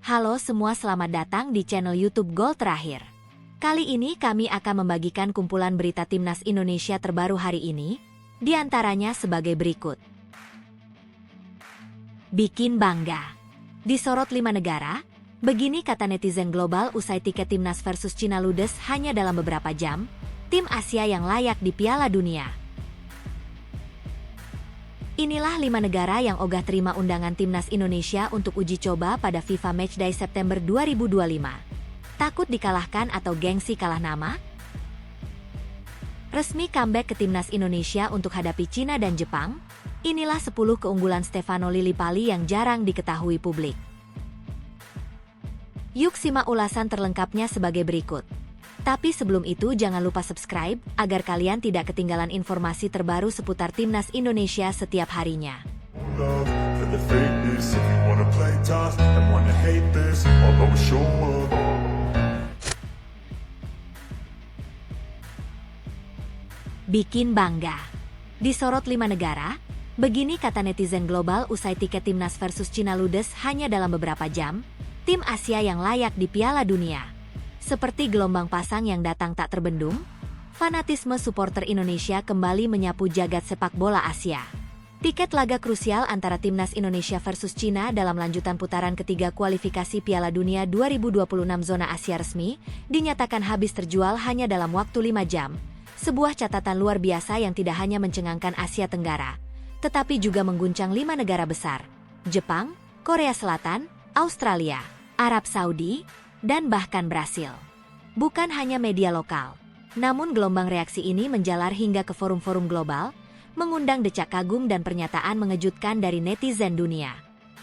Halo semua, selamat datang di channel YouTube Gol Terakhir. Kali ini kami akan membagikan kumpulan berita Timnas Indonesia terbaru hari ini, di antaranya sebagai berikut. Bikin bangga. Disorot 5 negara, begini kata netizen global usai tiket Timnas versus Cina ludes hanya dalam beberapa jam, tim Asia yang layak di Piala Dunia. Inilah 5 negara yang ogah terima undangan Timnas Indonesia untuk uji coba pada FIFA Matchday September 2025. Takut dikalahkan atau gengsi kalah nama? Resmi comeback ke Timnas Indonesia untuk hadapi Cina dan Jepang? Inilah 10 keunggulan Stefano Lillipali yang jarang diketahui publik. Yuk simak ulasan terlengkapnya sebagai berikut. Tapi sebelum itu jangan lupa subscribe, agar kalian tidak ketinggalan informasi terbaru seputar Timnas Indonesia setiap harinya. Bikin bangga. Disorot 5 negara, begini kata netizen global usai tiket Timnas versus Cina ludes hanya dalam beberapa jam, tim Asia yang layak di Piala Dunia. Seperti gelombang pasang yang datang tak terbendung, fanatisme supporter Indonesia kembali menyapu jagat sepak bola Asia. Tiket laga krusial antara Timnas Indonesia versus Cina dalam lanjutan putaran ketiga kualifikasi Piala Dunia 2026 zona Asia resmi, dinyatakan habis terjual hanya dalam waktu 5 jam. Sebuah catatan luar biasa yang tidak hanya mencengangkan Asia Tenggara, tetapi juga mengguncang 5 negara besar, Jepang, Korea Selatan, Australia, Arab Saudi, dan bahkan Brasil. Bukan hanya media lokal, namun gelombang reaksi ini menjalar hingga ke forum-forum global, mengundang decak kagum dan pernyataan mengejutkan dari netizen dunia.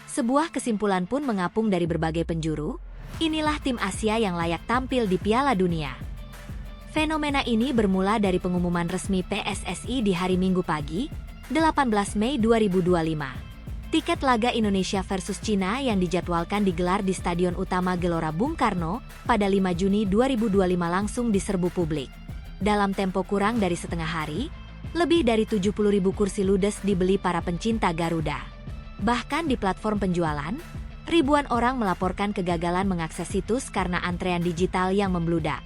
Sebuah kesimpulan pun mengapung dari berbagai penjuru, inilah tim Asia yang layak tampil di Piala Dunia. Fenomena ini bermula dari pengumuman resmi PSSI di hari Minggu pagi, 18 Mei 2025. Tiket laga Indonesia versus Cina yang dijadwalkan digelar di Stadion Utama Gelora Bung Karno pada 5 Juni 2025 langsung diserbu publik. Dalam tempo kurang dari setengah hari, lebih dari 70.000 kursi ludes dibeli para pencinta Garuda. Bahkan di platform penjualan, ribuan orang melaporkan kegagalan mengakses situs karena antrean digital yang membludak.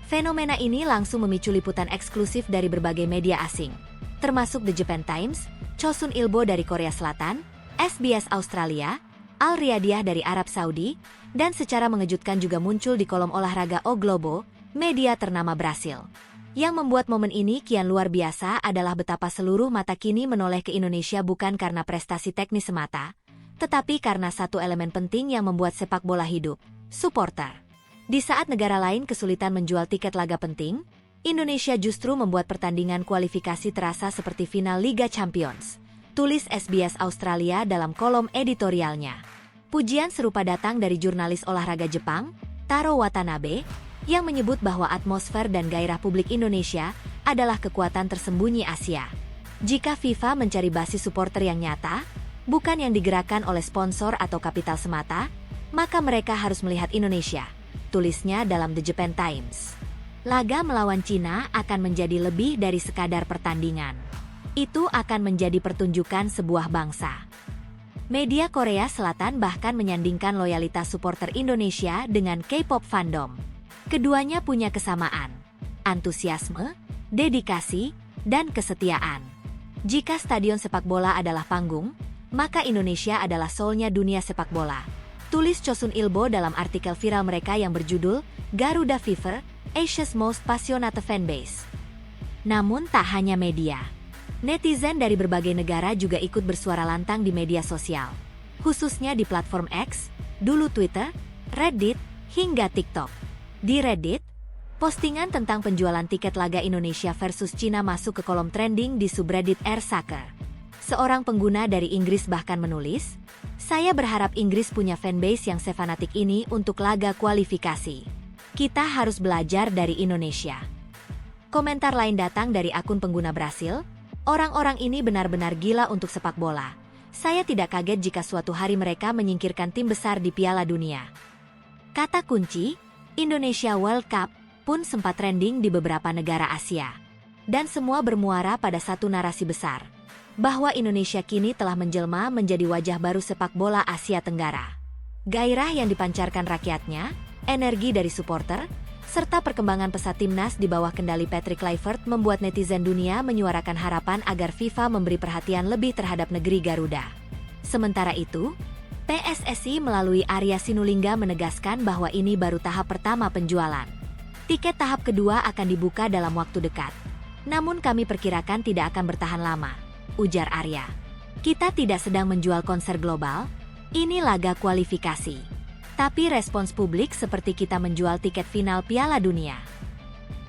Fenomena ini langsung memicu liputan eksklusif dari berbagai media asing, termasuk The Japan Times, Chosun Ilbo dari Korea Selatan, SBS Australia, Al Riyadiyah dari Arab Saudi, dan secara mengejutkan juga muncul di kolom olahraga O Globo, media ternama Brasil. Yang membuat momen ini kian luar biasa adalah betapa seluruh mata kini menoleh ke Indonesia bukan karena prestasi teknis semata, tetapi karena satu elemen penting yang membuat sepak bola hidup, supporter. Di saat negara lain kesulitan menjual tiket laga penting, Indonesia justru membuat pertandingan kualifikasi terasa seperti final Liga Champions. Tulis SBS Australia dalam kolom editorialnya. Pujian serupa datang dari jurnalis olahraga Jepang, Taro Watanabe, yang menyebut bahwa atmosfer dan gairah publik Indonesia adalah kekuatan tersembunyi Asia. Jika FIFA mencari basis supporter yang nyata, bukan yang digerakkan oleh sponsor atau kapital semata, maka mereka harus melihat Indonesia, tulisnya dalam The Japan Times. Laga melawan Cina akan menjadi lebih dari sekadar pertandingan. Itu akan menjadi pertunjukan sebuah bangsa. Media Korea Selatan bahkan menyandingkan loyalitas supporter Indonesia dengan K-pop fandom. Keduanya punya kesamaan, antusiasme, dedikasi, dan kesetiaan. Jika stadion sepak bola adalah panggung, maka Indonesia adalah soulnya dunia sepak bola. Tulis Chosun Ilbo dalam artikel viral mereka yang berjudul Garuda Fever, Asia's Most Passionate Fanbase. Namun tak hanya media. Netizen dari berbagai negara juga ikut bersuara lantang di media sosial, khususnya di platform X, dulu Twitter, Reddit, hingga TikTok. Di Reddit, postingan tentang penjualan tiket laga Indonesia versus Cina masuk ke kolom trending di subreddit Air Soccer. Seorang pengguna dari Inggris bahkan menulis, "Saya berharap Inggris punya fanbase yang sefanatik ini untuk laga kualifikasi. Kita harus belajar dari Indonesia." Komentar lain datang dari akun pengguna Brasil, "Orang-orang ini benar-benar gila untuk sepak bola. Saya tidak kaget jika suatu hari mereka menyingkirkan tim besar di Piala Dunia." Kata kunci, Indonesia World Cup, pun sempat trending di beberapa negara Asia. Dan semua bermuara pada satu narasi besar, bahwa Indonesia kini telah menjelma menjadi wajah baru sepak bola Asia Tenggara. Gairah yang dipancarkan rakyatnya, energi dari supporter, serta perkembangan pesat timnas di bawah kendali Patrick Kluivert membuat netizen dunia menyuarakan harapan agar FIFA memberi perhatian lebih terhadap negeri Garuda. Sementara itu, PSSI melalui Arya Sinulinga menegaskan bahwa ini baru tahap pertama penjualan. Tiket tahap kedua akan dibuka dalam waktu dekat. Namun kami perkirakan tidak akan bertahan lama, ujar Arya. Kita tidak sedang menjual konser global, ini laga kualifikasi. Tapi respons publik seperti kita menjual tiket final Piala Dunia.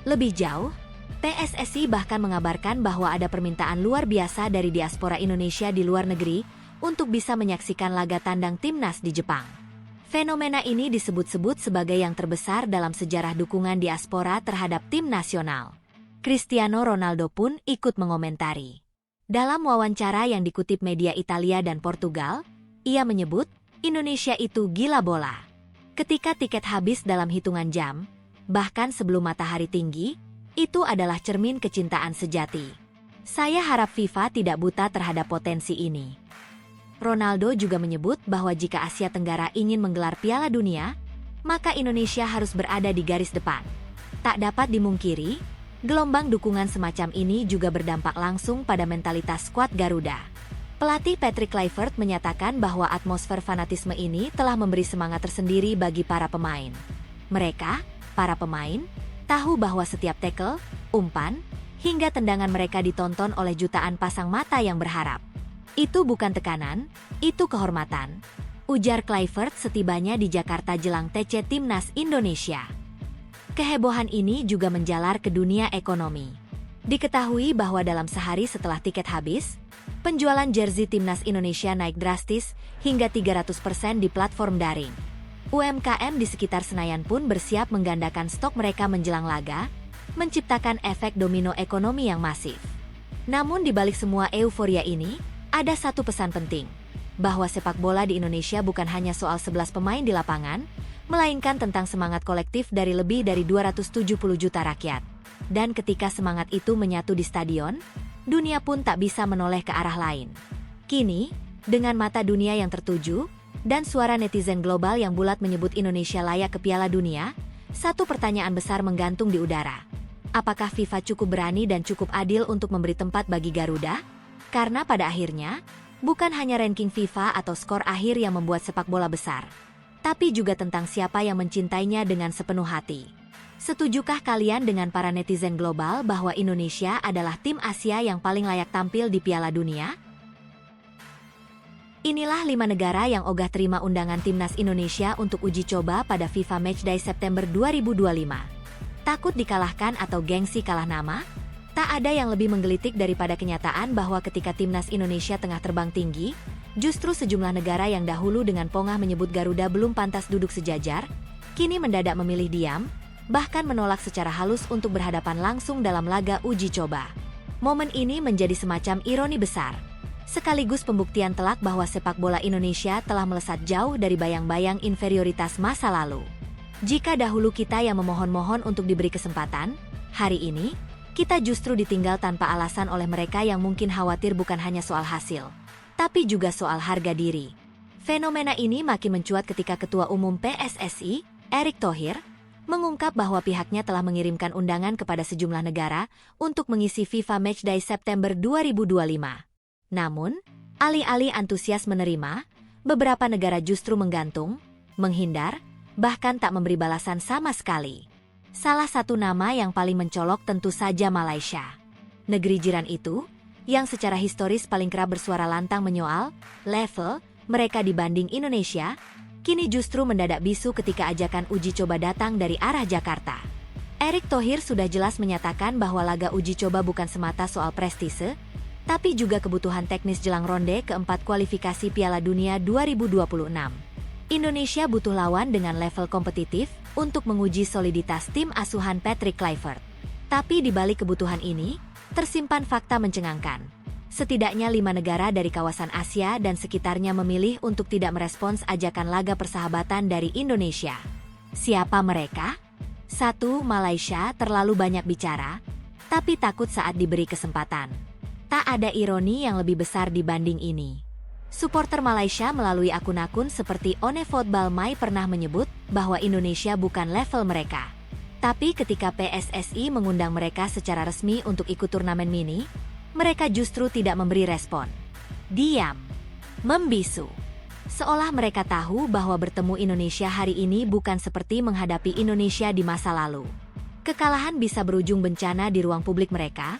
Lebih jauh, PSSI bahkan mengabarkan bahwa ada permintaan luar biasa dari diaspora Indonesia di luar negeri untuk bisa menyaksikan laga tandang timnas di Jepang. Fenomena ini disebut-sebut sebagai yang terbesar dalam sejarah dukungan diaspora terhadap tim nasional. Cristiano Ronaldo pun ikut mengomentari. Dalam wawancara yang dikutip media Italia dan Portugal, ia menyebut, Indonesia itu gila bola. Ketika tiket habis dalam hitungan jam, bahkan sebelum matahari tinggi, itu adalah cermin kecintaan sejati. Saya harap FIFA tidak buta terhadap potensi ini. Ronaldo juga menyebut bahwa jika Asia Tenggara ingin menggelar Piala Dunia, maka Indonesia harus berada di garis depan. Tak dapat dimungkiri, gelombang dukungan semacam ini juga berdampak langsung pada mentalitas skuad Garuda. Pelatih Patrick Kluivert menyatakan bahwa atmosfer fanatisme ini telah memberi semangat tersendiri bagi para pemain. Mereka, para pemain, tahu bahwa setiap tackle, umpan, hingga tendangan mereka ditonton oleh jutaan pasang mata yang berharap. Itu bukan tekanan, itu kehormatan, ujar Kluivert setibanya di Jakarta jelang TC Timnas Indonesia. Kehebohan ini juga menjalar ke dunia ekonomi. Diketahui bahwa dalam sehari setelah tiket habis, penjualan jersey Timnas Indonesia naik drastis hingga 300% di platform daring. UMKM di sekitar Senayan pun bersiap menggandakan stok mereka menjelang laga, menciptakan efek domino ekonomi yang masif. Namun di balik semua euforia ini, ada satu pesan penting, bahwa sepak bola di Indonesia bukan hanya soal 11 pemain di lapangan, melainkan tentang semangat kolektif dari lebih dari 270 juta rakyat. Dan ketika semangat itu menyatu di stadion, dunia pun tak bisa menoleh ke arah lain. Kini, dengan mata dunia yang tertuju, dan suara netizen global yang bulat menyebut Indonesia layak ke Piala Dunia, satu pertanyaan besar menggantung di udara. Apakah FIFA cukup berani dan cukup adil untuk memberi tempat bagi Garuda? Karena pada akhirnya, bukan hanya ranking FIFA atau skor akhir yang membuat sepak bola besar, tapi juga tentang siapa yang mencintainya dengan sepenuh hati. Setujukah kalian dengan para netizen global bahwa Indonesia adalah tim Asia yang paling layak tampil di Piala Dunia? Inilah 5 negara yang ogah terima undangan timnas Indonesia untuk uji coba pada FIFA Matchday September 2025. Takut dikalahkan atau gengsi kalah nama? Tak ada yang lebih menggelitik daripada kenyataan bahwa ketika timnas Indonesia tengah terbang tinggi, justru sejumlah negara yang dahulu dengan pongah menyebut Garuda belum pantas duduk sejajar, kini mendadak memilih diam, bahkan menolak secara halus untuk berhadapan langsung dalam laga uji coba. Momen ini menjadi semacam ironi besar, sekaligus pembuktian telak bahwa sepak bola Indonesia telah melesat jauh dari bayang-bayang inferioritas masa lalu. Jika dahulu kita yang memohon-mohon untuk diberi kesempatan, hari ini, kita justru ditinggal tanpa alasan oleh mereka yang mungkin khawatir bukan hanya soal hasil, tapi juga soal harga diri. Fenomena ini makin mencuat ketika Ketua Umum PSSI, Erick Thohir, mengungkap bahwa pihaknya telah mengirimkan undangan kepada sejumlah negara untuk mengisi FIFA Matchday September 2025. Namun, alih-alih antusias menerima, beberapa negara justru menggantung, menghindar, bahkan tak memberi balasan sama sekali. Salah satu nama yang paling mencolok tentu saja Malaysia. Negeri jiran itu, yang secara historis paling kerap bersuara lantang menyoal level mereka dibanding Indonesia, kini justru mendadak bisu ketika ajakan uji coba datang dari arah Jakarta. Erick Thohir sudah jelas menyatakan bahwa laga uji coba bukan semata soal prestise, tapi juga kebutuhan teknis jelang ronde keempat kualifikasi Piala Dunia 2026. Indonesia butuh lawan dengan level kompetitif untuk menguji soliditas tim asuhan Patrick Kluivert. Tapi di balik kebutuhan ini, tersimpan fakta mencengangkan. Setidaknya 5 negara dari kawasan Asia dan sekitarnya memilih untuk tidak merespons ajakan laga persahabatan dari Indonesia. Siapa mereka? 1. Malaysia terlalu banyak bicara, tapi takut saat diberi kesempatan. Tak ada ironi yang lebih besar dibanding ini. Supporter Malaysia melalui akun-akun seperti One Football My pernah menyebut bahwa Indonesia bukan level mereka. Tapi ketika PSSI mengundang mereka secara resmi untuk ikut turnamen mini, mereka justru tidak memberi respon. Diam. Membisu. Seolah mereka tahu bahwa bertemu Indonesia hari ini bukan seperti menghadapi Indonesia di masa lalu. Kekalahan bisa berujung bencana di ruang publik mereka,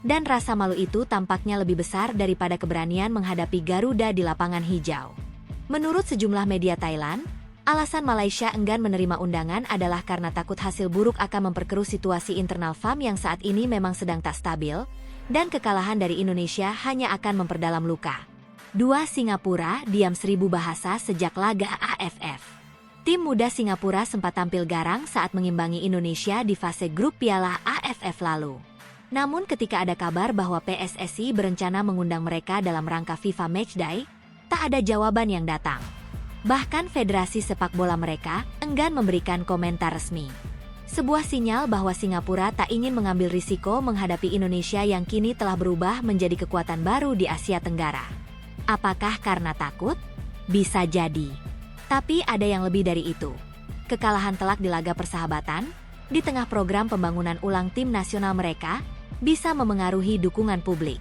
dan rasa malu itu tampaknya lebih besar daripada keberanian menghadapi Garuda di lapangan hijau. Menurut sejumlah media Thailand, alasan Malaysia enggan menerima undangan adalah karena takut hasil buruk akan memperkeruh situasi internal FAM yang saat ini memang sedang tak stabil, dan kekalahan dari Indonesia hanya akan memperdalam luka. 2. Singapura diam 1000 bahasa sejak laga AFF. Tim muda Singapura sempat tampil garang saat mengimbangi Indonesia di fase grup Piala AFF lalu. Namun ketika ada kabar bahwa PSSI berencana mengundang mereka dalam rangka FIFA Matchday, tak ada jawaban yang datang. Bahkan Federasi Sepak Bola mereka enggan memberikan komentar resmi. Sebuah sinyal bahwa Singapura tak ingin mengambil risiko menghadapi Indonesia yang kini telah berubah menjadi kekuatan baru di Asia Tenggara. Apakah karena takut? Bisa jadi. Tapi ada yang lebih dari itu. Kekalahan telak di laga persahabatan, di tengah program pembangunan ulang tim nasional mereka, bisa memengaruhi dukungan publik.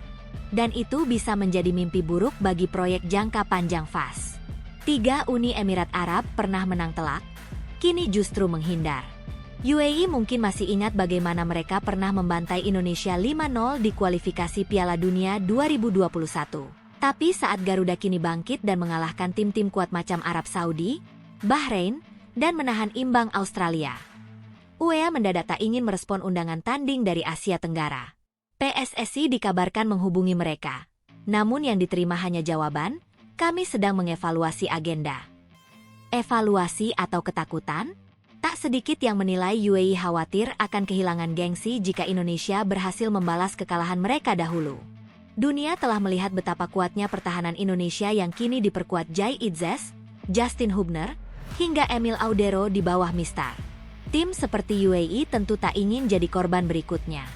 Dan itu bisa menjadi mimpi buruk bagi proyek jangka panjang FAS. 3. Uni Emirat Arab pernah menang telak, kini justru menghindar. UAE mungkin masih ingat bagaimana mereka pernah membantai Indonesia 5-0 di kualifikasi Piala Dunia 2021. Tapi saat Garuda kini bangkit dan mengalahkan tim-tim kuat macam Arab Saudi, Bahrain, dan menahan imbang Australia, UEA mendadak tak ingin merespon undangan tanding dari Asia Tenggara. PSSI dikabarkan menghubungi mereka. Namun yang diterima hanya jawaban, kami sedang mengevaluasi agenda. Evaluasi atau ketakutan? Tak sedikit yang menilai UAE khawatir akan kehilangan gengsi jika Indonesia berhasil membalas kekalahan mereka dahulu. Dunia telah melihat betapa kuatnya pertahanan Indonesia yang kini diperkuat Jai Itzes, Justin Hubner, hingga Emil Audero di bawah Mistar. Tim seperti UAE tentu tak ingin jadi korban berikutnya.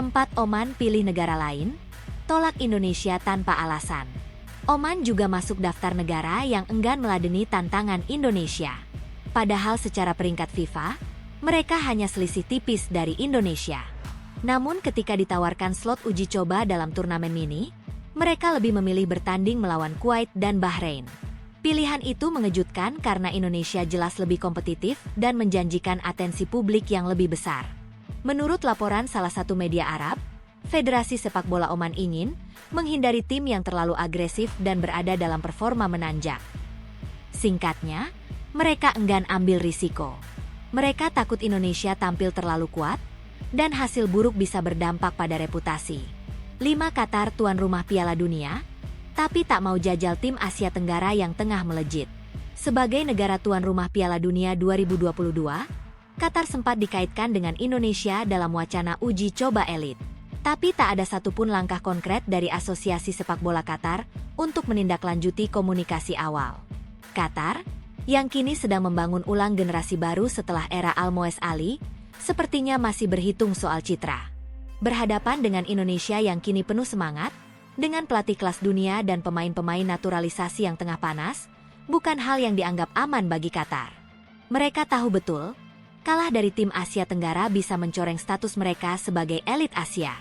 4. Oman pilih negara lain, tolak Indonesia tanpa alasan. Oman juga masuk daftar negara yang enggan meladeni tantangan Indonesia. Padahal secara peringkat FIFA, mereka hanya selisih tipis dari Indonesia. Namun ketika ditawarkan slot uji coba dalam turnamen mini, mereka lebih memilih bertanding melawan Kuwait dan Bahrain. Pilihan itu mengejutkan karena Indonesia jelas lebih kompetitif dan menjanjikan atensi publik yang lebih besar. Menurut laporan salah satu media Arab, Federasi Sepak Bola Oman ingin menghindari tim yang terlalu agresif dan berada dalam performa menanjak. Singkatnya, mereka enggan ambil risiko. Mereka takut Indonesia tampil terlalu kuat, dan hasil buruk bisa berdampak pada reputasi. 5. Qatar tuan rumah Piala Dunia, tapi tak mau jajal tim Asia Tenggara yang tengah melejit. Sebagai negara tuan rumah Piala Dunia 2022, Qatar sempat dikaitkan dengan Indonesia dalam wacana uji coba elit. Tapi tak ada satupun langkah konkret dari Asosiasi Sepak Bola Qatar untuk menindaklanjuti komunikasi awal. Qatar, yang kini sedang membangun ulang generasi baru setelah era Al-Moez Ali, sepertinya masih berhitung soal citra. Berhadapan dengan Indonesia yang kini penuh semangat, dengan pelatih kelas dunia dan pemain-pemain naturalisasi yang tengah panas, bukan hal yang dianggap aman bagi Qatar. Mereka tahu betul, kalah dari tim Asia Tenggara bisa mencoreng status mereka sebagai elit Asia.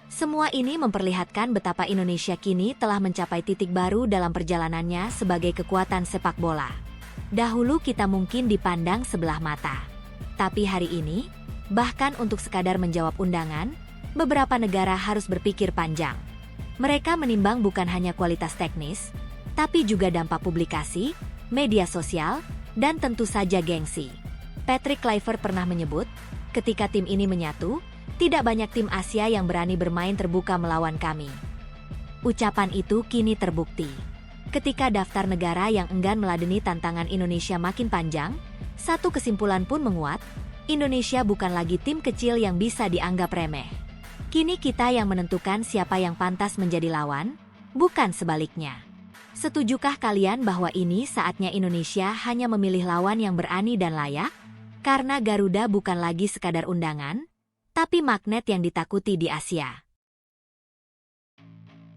Semua ini memperlihatkan betapa Indonesia kini telah mencapai titik baru dalam perjalanannya sebagai kekuatan sepak bola. Dahulu kita mungkin dipandang sebelah mata. Tapi hari ini, bahkan untuk sekadar menjawab undangan, beberapa negara harus berpikir panjang. Mereka menimbang bukan hanya kualitas teknis, tapi juga dampak publikasi, media sosial, dan tentu saja gengsi. Patrick Kluivert pernah menyebut, ketika tim ini menyatu, tidak banyak tim Asia yang berani bermain terbuka melawan kami. Ucapan itu kini terbukti. Ketika daftar negara yang enggan meladeni tantangan Indonesia makin panjang, satu kesimpulan pun menguat, Indonesia bukan lagi tim kecil yang bisa dianggap remeh. Kini kita yang menentukan siapa yang pantas menjadi lawan, bukan sebaliknya. Setujukah kalian bahwa ini saatnya Indonesia hanya memilih lawan yang berani dan layak? Karena Garuda bukan lagi sekadar undangan, tapi magnet yang ditakuti di Asia.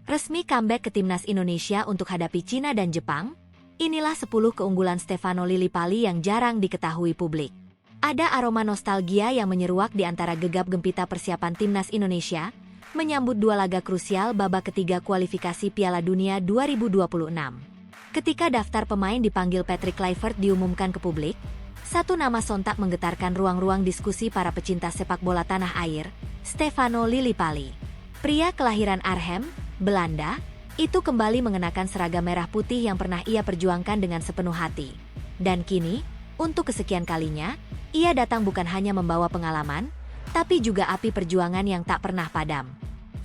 Resmi comeback ke timnas Indonesia untuk hadapi Cina dan Jepang? Inilah 10 keunggulan Stefano Lillipali yang jarang diketahui publik. Ada aroma nostalgia yang menyeruak di antara gegap gempita persiapan timnas Indonesia menyambut 2 laga krusial babak ketiga kualifikasi Piala Dunia 2026. Ketika daftar pemain dipanggil Patrick Kluivert diumumkan ke publik, satu nama sontak menggetarkan ruang-ruang diskusi para pecinta sepak bola tanah air, Stefano Lillipali. Pria kelahiran Arnhem, Belanda, itu kembali mengenakan seragam merah putih yang pernah ia perjuangkan dengan sepenuh hati. Dan kini, untuk kesekian kalinya, ia datang bukan hanya membawa pengalaman, tapi juga api perjuangan yang tak pernah padam.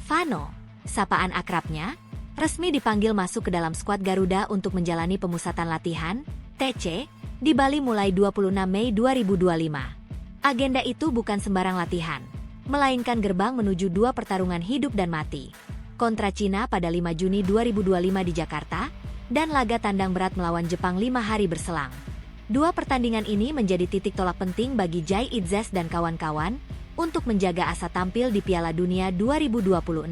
Vano, sapaan akrabnya, resmi dipanggil masuk ke dalam skuad Garuda untuk menjalani pemusatan latihan, TC, di Bali mulai 26 Mei 2025. Agenda itu bukan sembarang latihan, melainkan gerbang menuju 2 pertarungan hidup dan mati. Kontra Cina pada 5 Juni 2025 di Jakarta, dan laga tandang berat melawan Jepang 5 hari berselang. 2 pertandingan ini menjadi titik tolak penting bagi Jai Itzes dan kawan-kawan untuk menjaga asa tampil di Piala Dunia 2026.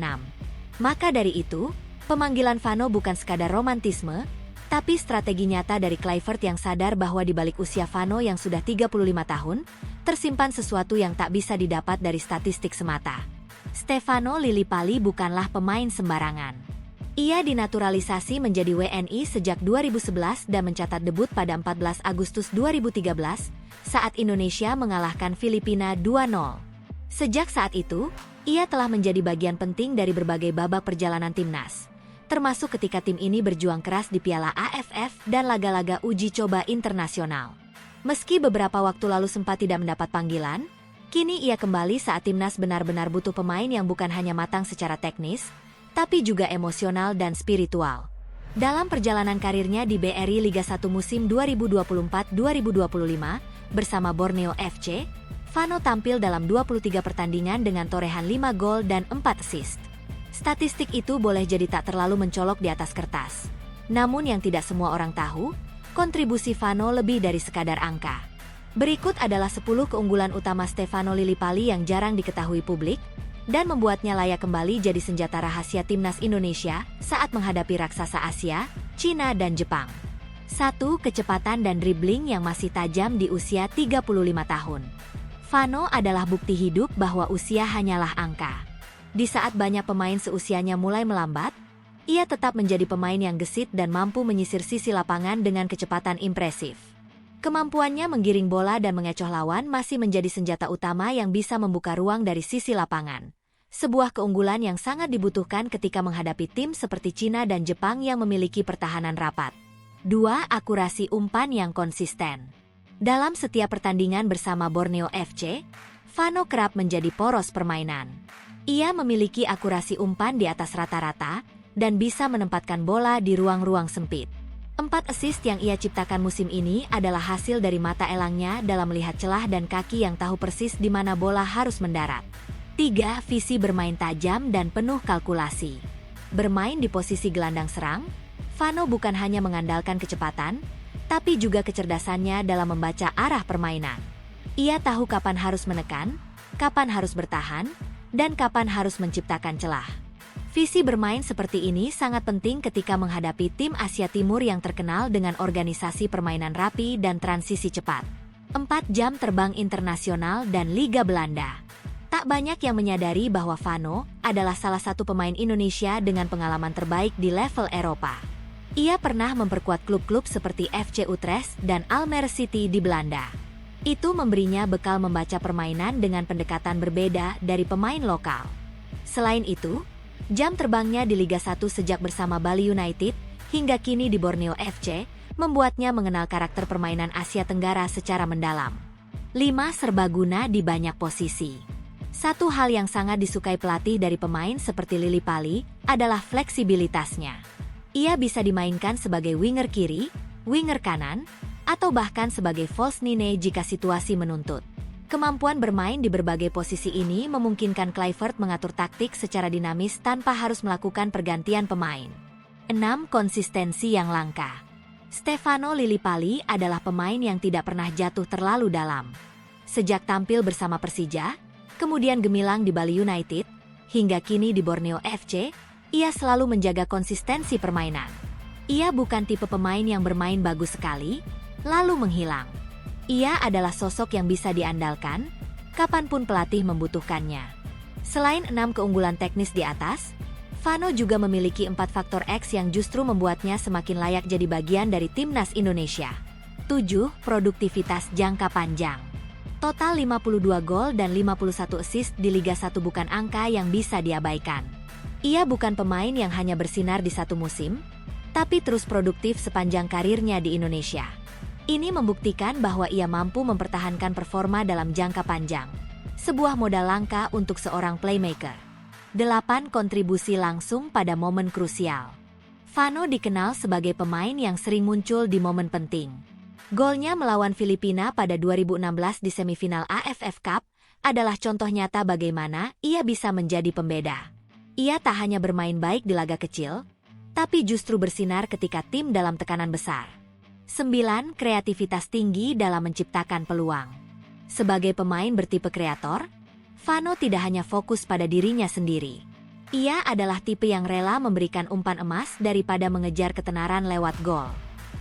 Maka dari itu, pemanggilan Vano bukan sekadar romantisme, tapi strategi nyata dari Kluivert yang sadar bahwa di balik usia Vano yang sudah 35 tahun, tersimpan sesuatu yang tak bisa didapat dari statistik semata. Stefano Lillipali bukanlah pemain sembarangan. Ia dinaturalisasi menjadi WNI sejak 2011 dan mencatat debut pada 14 Agustus 2013 saat Indonesia mengalahkan Filipina 2-0. Sejak saat itu, ia telah menjadi bagian penting dari berbagai babak perjalanan timnas, termasuk ketika tim ini berjuang keras di Piala AFF dan laga-laga uji coba internasional. Meski beberapa waktu lalu sempat tidak mendapat panggilan, kini ia kembali saat timnas benar-benar butuh pemain yang bukan hanya matang secara teknis, tapi juga emosional dan spiritual. Dalam perjalanan karirnya di BRI Liga 1 musim 2024-2025 bersama Borneo FC, Vano tampil dalam 23 pertandingan dengan torehan 5 gol dan 4 assist. Statistik itu boleh jadi tak terlalu mencolok di atas kertas. Namun yang tidak semua orang tahu, kontribusi Vano lebih dari sekadar angka. Berikut adalah 10 keunggulan utama Stefano Lillipali yang jarang diketahui publik, dan membuatnya layak kembali jadi senjata rahasia timnas Indonesia saat menghadapi raksasa Asia, Cina dan Jepang. 1. Kecepatan dan dribbling yang masih tajam di usia 35 tahun. Vano adalah bukti hidup bahwa usia hanyalah angka. Di saat banyak pemain seusianya mulai melambat, ia tetap menjadi pemain yang gesit dan mampu menyisir sisi lapangan dengan kecepatan impresif. Kemampuannya menggiring bola dan mengecoh lawan masih menjadi senjata utama yang bisa membuka ruang dari sisi lapangan. Sebuah keunggulan yang sangat dibutuhkan ketika menghadapi tim seperti Cina dan Jepang yang memiliki pertahanan rapat. 2. Akurasi umpan yang konsisten. Dalam setiap pertandingan bersama Borneo FC, Vano kerap menjadi poros permainan. Ia memiliki akurasi umpan di atas rata-rata dan bisa menempatkan bola di ruang-ruang sempit. 4 assist yang ia ciptakan musim ini adalah hasil dari mata elangnya dalam melihat celah dan kaki yang tahu persis di mana bola harus mendarat. 3. Visi bermain tajam dan penuh kalkulasi. Bermain di posisi gelandang serang, Vano bukan hanya mengandalkan kecepatan, tapi juga kecerdasannya dalam membaca arah permainan. Ia tahu kapan harus menekan, kapan harus bertahan, dan kapan harus menciptakan celah. Visi bermain seperti ini sangat penting ketika menghadapi tim Asia Timur yang terkenal dengan organisasi permainan rapi dan transisi cepat. 4 jam terbang internasional dan Liga Belanda. Tak banyak yang menyadari bahwa Vano adalah salah satu pemain Indonesia dengan pengalaman terbaik di level Eropa. Ia pernah memperkuat klub-klub seperti FC Utrecht dan Almere City di Belanda. Itu memberinya bekal membaca permainan dengan pendekatan berbeda dari pemain lokal. Selain itu, jam terbangnya di Liga 1 sejak bersama Bali United hingga kini di Borneo FC membuatnya mengenal karakter permainan Asia Tenggara secara mendalam. 5 serbaguna di banyak posisi. Satu hal yang sangat disukai pelatih dari pemain seperti Lillipali adalah fleksibilitasnya. Ia bisa dimainkan sebagai winger kiri, winger kanan, atau bahkan sebagai false nine jika situasi menuntut. Kemampuan bermain di berbagai posisi ini memungkinkan Kluivert mengatur taktik secara dinamis tanpa harus melakukan pergantian pemain. 6 konsistensi yang langka. Stefano Lillipali adalah pemain yang tidak pernah jatuh terlalu dalam. Sejak tampil bersama Persija, kemudian gemilang di Bali United, hingga kini di Borneo FC, Ia selalu menjaga konsistensi permainan. Ia bukan tipe pemain yang bermain bagus sekali, lalu menghilang. Ia adalah sosok yang bisa diandalkan, kapanpun pelatih membutuhkannya. Selain 6 keunggulan teknis di atas, Vano juga memiliki 4 faktor X yang justru membuatnya semakin layak jadi bagian dari timnas Indonesia. 7. Produktivitas jangka panjang. Total 52 gol dan 51 assist di Liga 1 bukan angka yang bisa diabaikan. Ia bukan pemain yang hanya bersinar di satu musim, tapi terus produktif sepanjang karirnya di Indonesia. Ini membuktikan bahwa ia mampu mempertahankan performa dalam jangka panjang. Sebuah modal langka untuk seorang playmaker. 8. Kontribusi langsung pada momen krusial. Vano dikenal sebagai pemain yang sering muncul di momen penting. Golnya melawan Filipina pada 2016 di semifinal AFF Cup adalah contoh nyata bagaimana ia bisa menjadi pembeda. Ia tak hanya bermain baik di laga kecil, tapi justru bersinar ketika tim dalam tekanan besar. 9. Kreativitas tinggi dalam menciptakan peluang. Sebagai pemain bertipe kreator, Vano tidak hanya fokus pada dirinya sendiri. Ia adalah tipe yang rela memberikan umpan emas daripada mengejar ketenaran lewat gol.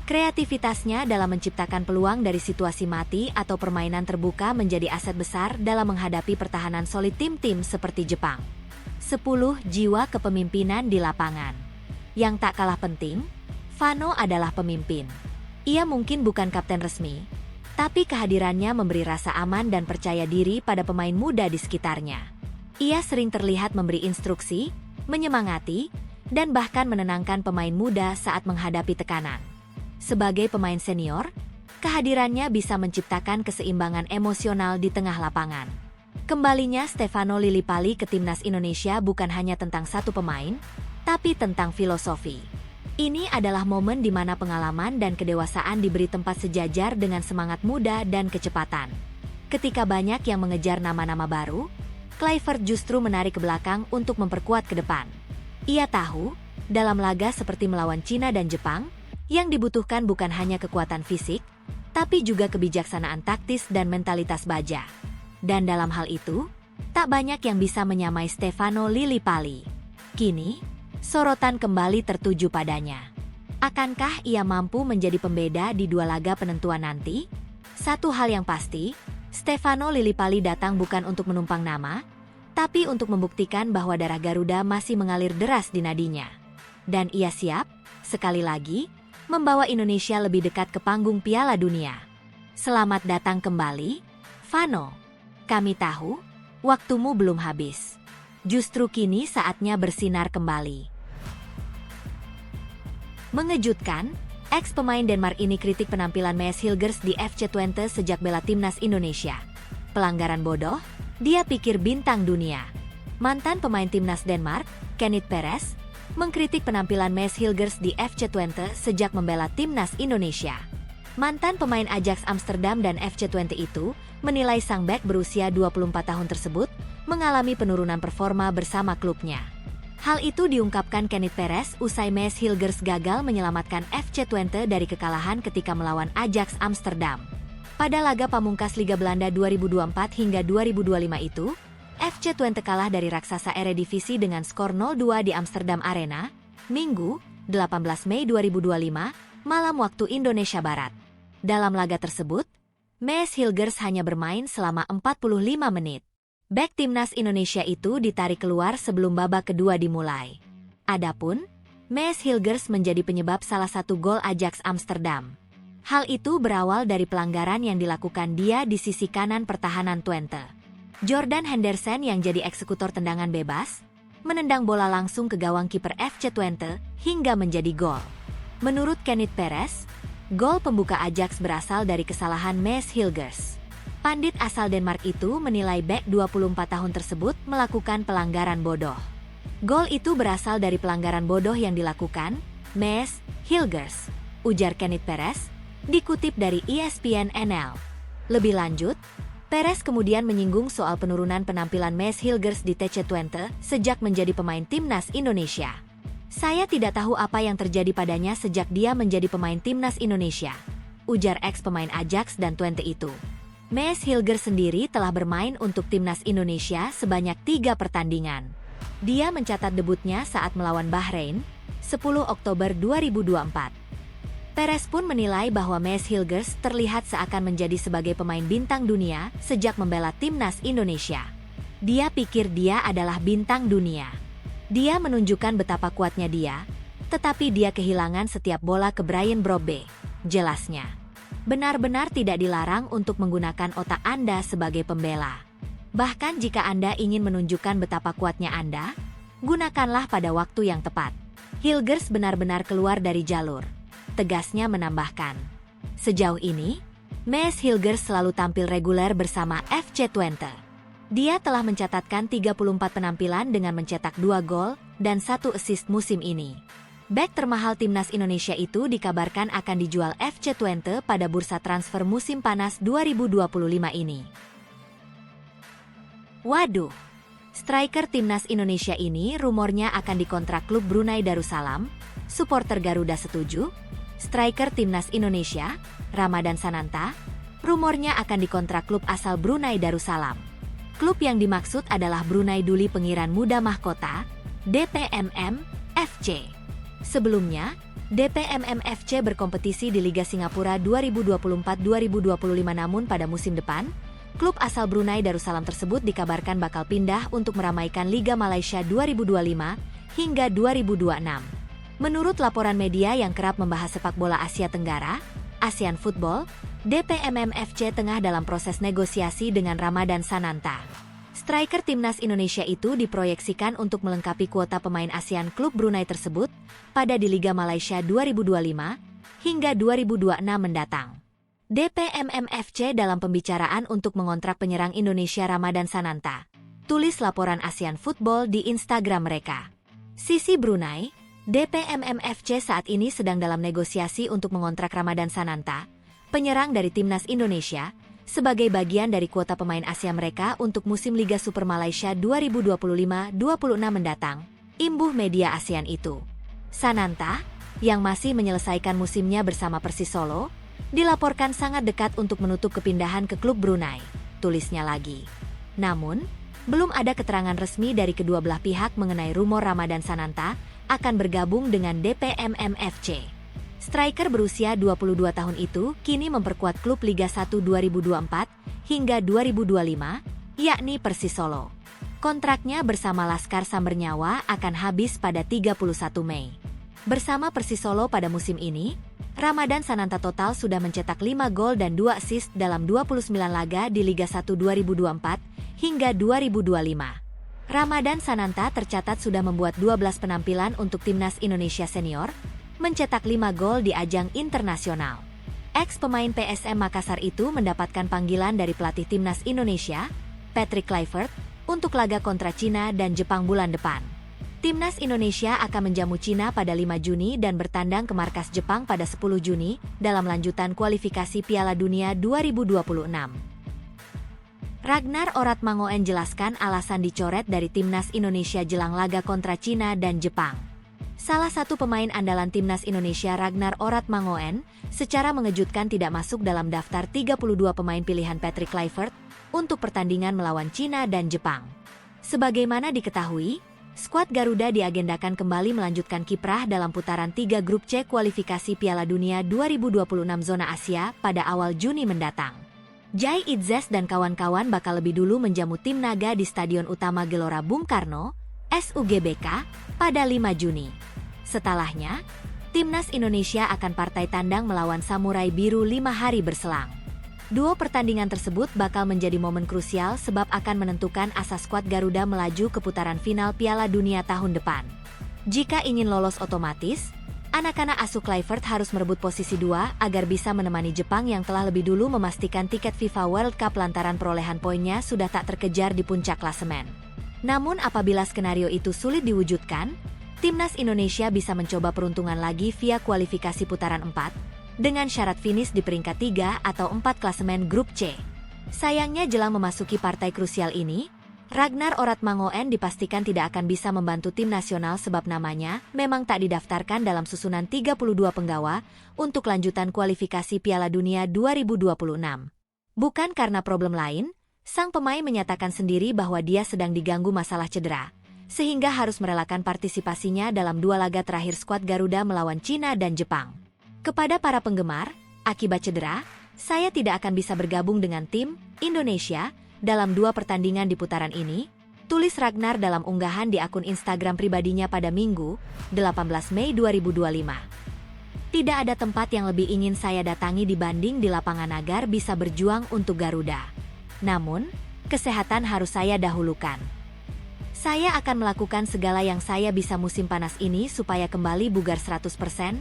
Kreativitasnya dalam menciptakan peluang dari situasi mati atau permainan terbuka menjadi aset besar dalam menghadapi pertahanan solid tim-tim seperti Jepang. 10. Jiwa kepemimpinan di lapangan. Yang tak kalah penting, Vano adalah pemimpin. Ia mungkin bukan kapten resmi, tapi kehadirannya memberi rasa aman dan percaya diri pada pemain muda di sekitarnya. Ia sering terlihat memberi instruksi, menyemangati, dan bahkan menenangkan pemain muda saat menghadapi tekanan. Sebagai pemain senior, kehadirannya bisa menciptakan keseimbangan emosional di tengah lapangan. Kembalinya Stefano Lillipali ke timnas Indonesia bukan hanya tentang satu pemain, tapi tentang filosofi. Ini adalah momen di mana pengalaman dan kedewasaan diberi tempat sejajar dengan semangat muda dan kecepatan. Ketika banyak yang mengejar nama-nama baru, Kluivert justru menarik ke belakang untuk memperkuat ke depan. Ia tahu, dalam laga seperti melawan Cina dan Jepang, yang dibutuhkan bukan hanya kekuatan fisik, tapi juga kebijaksanaan taktis dan mentalitas baja. Dan dalam hal itu, tak banyak yang bisa menyamai Stefano Lillipali. Kini, sorotan kembali tertuju padanya. Akankah ia mampu menjadi pembeda di 2 laga penentuan nanti? Satu hal yang pasti, Stefano Lillipali datang bukan untuk menumpang nama, tapi untuk membuktikan bahwa darah Garuda masih mengalir deras di nadinya. Dan ia siap, sekali lagi, membawa Indonesia lebih dekat ke panggung Piala Dunia. Selamat datang kembali, Vano. Kami tahu, waktumu belum habis. Justru kini saatnya bersinar kembali. Mengejutkan, ex-pemain Denmark ini kritik penampilan Mads Hilgers di FC Twente sejak bela timnas Indonesia. Pelanggaran bodoh? Dia pikir bintang dunia. Mantan pemain timnas Denmark, Kenneth Perez, mengkritik penampilan Mads Hilgers di FC Twente sejak membela timnas Indonesia. Mantan pemain Ajax Amsterdam dan FC Twente itu menilai sang bek berusia 24 tahun tersebut mengalami penurunan performa bersama klubnya. Hal itu diungkapkan Kenneth Perez usai Mads Hilgers gagal menyelamatkan FC Twente dari kekalahan ketika melawan Ajax Amsterdam. Pada laga pamungkas Liga Belanda 2024 hingga 2025 itu, FC Twente kalah dari raksasa Eredivisie dengan skor 0-2 di Amsterdam Arena, Minggu, 18 Mei 2025, malam waktu Indonesia Barat. Dalam laga tersebut, Mads Hilgers hanya bermain selama 45 menit. Bek timnas Indonesia itu ditarik keluar sebelum babak kedua dimulai. Adapun, Mads Hilgers menjadi penyebab salah satu gol Ajax Amsterdam. Hal itu berawal dari pelanggaran yang dilakukan dia di sisi kanan pertahanan Twente. Jordan Henderson yang jadi eksekutor tendangan bebas, menendang bola langsung ke gawang kiper FC Twente hingga menjadi gol. Menurut Kenneth Perez, gol pembuka Ajax berasal dari kesalahan Mads Hilgers. Pandit asal Denmark itu menilai bek 24 tahun tersebut melakukan pelanggaran bodoh. Gol itu berasal dari pelanggaran bodoh yang dilakukan Mads Hilgers, ujar Kenneth Perez, dikutip dari ESPN NL. Lebih lanjut, Perez kemudian menyinggung soal penurunan penampilan Mads Hilgers di TC Twente sejak menjadi pemain timnas Indonesia. Saya tidak tahu apa yang terjadi padanya sejak dia menjadi pemain timnas Indonesia, ujar ex-pemain Ajax dan Twente itu. Mads Hilgers sendiri telah bermain untuk timnas Indonesia sebanyak 3 pertandingan. Dia mencatat debutnya saat melawan Bahrain, 10 Oktober 2024. Perez pun menilai bahwa Maes Hilgers terlihat seakan menjadi sebagai pemain bintang dunia sejak membela timnas Indonesia. Dia pikir dia adalah bintang dunia. Dia menunjukkan betapa kuatnya dia, tetapi dia kehilangan setiap bola ke Brian Brobbey, jelasnya. Benar-benar tidak dilarang untuk menggunakan otak Anda sebagai pembela. Bahkan jika Anda ingin menunjukkan betapa kuatnya Anda, gunakanlah pada waktu yang tepat. Hilgers benar-benar keluar dari jalur, tegasnya menambahkan. Sejauh ini, Maes Hilgers selalu tampil reguler bersama FC Twente. Dia telah mencatatkan 34 penampilan dengan mencetak 2 gol dan 1 assist musim ini. Bek termahal timnas Indonesia itu dikabarkan akan dijual FC Twente pada bursa transfer musim panas 2025 ini. Waduh, striker timnas Indonesia ini rumornya akan dikontrak klub Brunei Darussalam. Supporter Garuda setuju? Striker timnas Indonesia, Ramadan Sananta, rumornya akan dikontrak klub asal Brunei Darussalam. Klub yang dimaksud adalah Brunei Duli Pengiran Muda Mahkota, DPMM FC. Sebelumnya, DPMM FC berkompetisi di Liga Singapura 2024-2025, namun pada musim depan, klub asal Brunei Darussalam tersebut dikabarkan bakal pindah untuk meramaikan Liga Malaysia 2025 hingga 2026. Menurut laporan media yang kerap membahas sepak bola Asia Tenggara, ASEAN Football, DPMM FC tengah dalam proses negosiasi dengan Ramadan Sananta. Striker timnas Indonesia itu diproyeksikan untuk melengkapi kuota pemain ASEAN klub Brunei tersebut pada di Liga Malaysia 2025 hingga 2026 mendatang. DPMM FC dalam pembicaraan untuk mengontrak penyerang Indonesia Ramadan Sananta, tulis laporan ASEAN Football di Instagram mereka. Sisi Brunei, DPMM FC saat ini sedang dalam negosiasi untuk mengontrak Ramadan Sananta, penyerang dari timnas Indonesia, sebagai bagian dari kuota pemain Asia mereka untuk musim Liga Super Malaysia 2025-26 mendatang, imbuh media ASEAN itu. Sananta, yang masih menyelesaikan musimnya bersama Persis Solo, dilaporkan sangat dekat untuk menutup kepindahan ke klub Brunei, tulisnya lagi. Namun, belum ada keterangan resmi dari kedua belah pihak mengenai rumor Ramadan Sananta akan bergabung dengan DPMM FC. Striker berusia 22 tahun itu kini memperkuat klub Liga 1 2024 hingga 2025, yakni Persis Solo. Kontraknya bersama Laskar Sambernyawa akan habis pada 31 Mei. Bersama Persis Solo pada musim ini, Ramadan Sananta total sudah mencetak 5 gol dan 2 assist dalam 29 laga di Liga 1 2024 hingga 2025. Ramadan Sananta tercatat sudah membuat 12 penampilan untuk timnas Indonesia senior, mencetak 5 gol di ajang internasional. Ex-pemain PSM Makassar itu mendapatkan panggilan dari pelatih timnas Indonesia, Patrick Kluivert, untuk laga kontra Cina dan Jepang bulan depan. Timnas Indonesia akan menjamu Cina pada 5 Juni dan bertandang ke markas Jepang pada 10 Juni dalam lanjutan kualifikasi Piala Dunia 2026. Ragnar Oratmangoen jelaskan alasan dicoret dari timnas Indonesia jelang laga kontra Cina dan Jepang. Salah satu pemain andalan timnas Indonesia Ragnar Oratmangoen secara mengejutkan tidak masuk dalam daftar 32 pemain pilihan Patrick Kluivert untuk pertandingan melawan Cina dan Jepang. Sebagaimana diketahui, skuad Garuda diagendakan kembali melanjutkan kiprah dalam putaran 3 grup C kualifikasi Piala Dunia 2026 zona Asia pada awal Juni mendatang. Jai Idzes dan kawan-kawan bakal lebih dulu menjamu tim naga di Stadion Utama Gelora Bung Karno, SUGBK, pada 5 Juni. Setelahnya, timnas Indonesia akan partai tandang melawan Samurai Biru 5 hari berselang. Dua pertandingan tersebut bakal menjadi momen krusial sebab akan menentukan asa skuad Garuda melaju ke putaran final Piala Dunia tahun depan. Jika ingin lolos otomatis, anak-anak asuh Kluivert harus merebut posisi 2 agar bisa menemani Jepang yang telah lebih dulu memastikan tiket FIFA World Cup lantaran perolehan poinnya sudah tak terkejar di puncak klasemen. Namun apabila skenario itu sulit diwujudkan, timnas Indonesia bisa mencoba peruntungan lagi via kualifikasi putaran 4, dengan syarat finish di peringkat 3 atau 4 klasemen grup C. Sayangnya jelang memasuki partai krusial ini, Ragnar Oratmangoen dipastikan tidak akan bisa membantu tim nasional sebab namanya memang tak didaftarkan dalam susunan 32 penggawa untuk lanjutan kualifikasi Piala Dunia 2026. Bukan karena problem lain, sang pemain menyatakan sendiri bahwa dia sedang diganggu masalah cedera, sehingga harus merelakan partisipasinya dalam 2 laga terakhir skuad Garuda melawan Cina dan Jepang. Kepada para penggemar, akibat cedera, saya tidak akan bisa bergabung dengan tim Indonesia dalam 2 pertandingan di putaran ini, tulis Ragnar dalam unggahan di akun Instagram pribadinya pada Minggu, 18 Mei 2025. Tidak ada tempat yang lebih ingin saya datangi dibanding di lapangan agar bisa berjuang untuk Garuda. Namun, kesehatan harus saya dahulukan. Saya akan melakukan segala yang saya bisa musim panas ini supaya kembali bugar 100%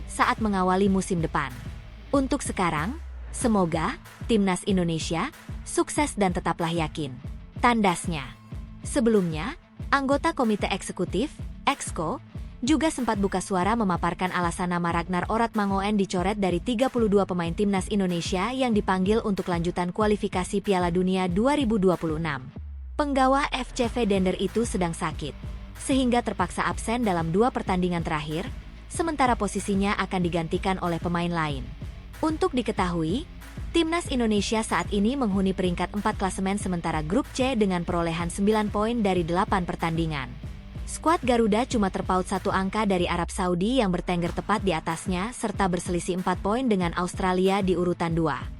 saat mengawali musim depan. Untuk sekarang, semoga Timnas Indonesia sukses dan tetaplah yakin. Tandasnya. Sebelumnya, anggota Komite Eksekutif, EXCO, juga sempat buka suara memaparkan alasan nama Ragnar Oratmangoen dicoret dari 32 pemain Timnas Indonesia yang dipanggil untuk lanjutan kualifikasi Piala Dunia 2026. Penggawa FCV Dender itu sedang sakit, sehingga terpaksa absen dalam 2 pertandingan terakhir, sementara posisinya akan digantikan oleh pemain lain. Untuk diketahui, Timnas Indonesia saat ini menghuni peringkat 4 klasemen sementara grup C dengan perolehan 9 poin dari 8 pertandingan. Skuad Garuda cuma terpaut 1 angka dari Arab Saudi yang bertengger tepat di atasnya serta berselisih 4 poin dengan Australia di urutan 2.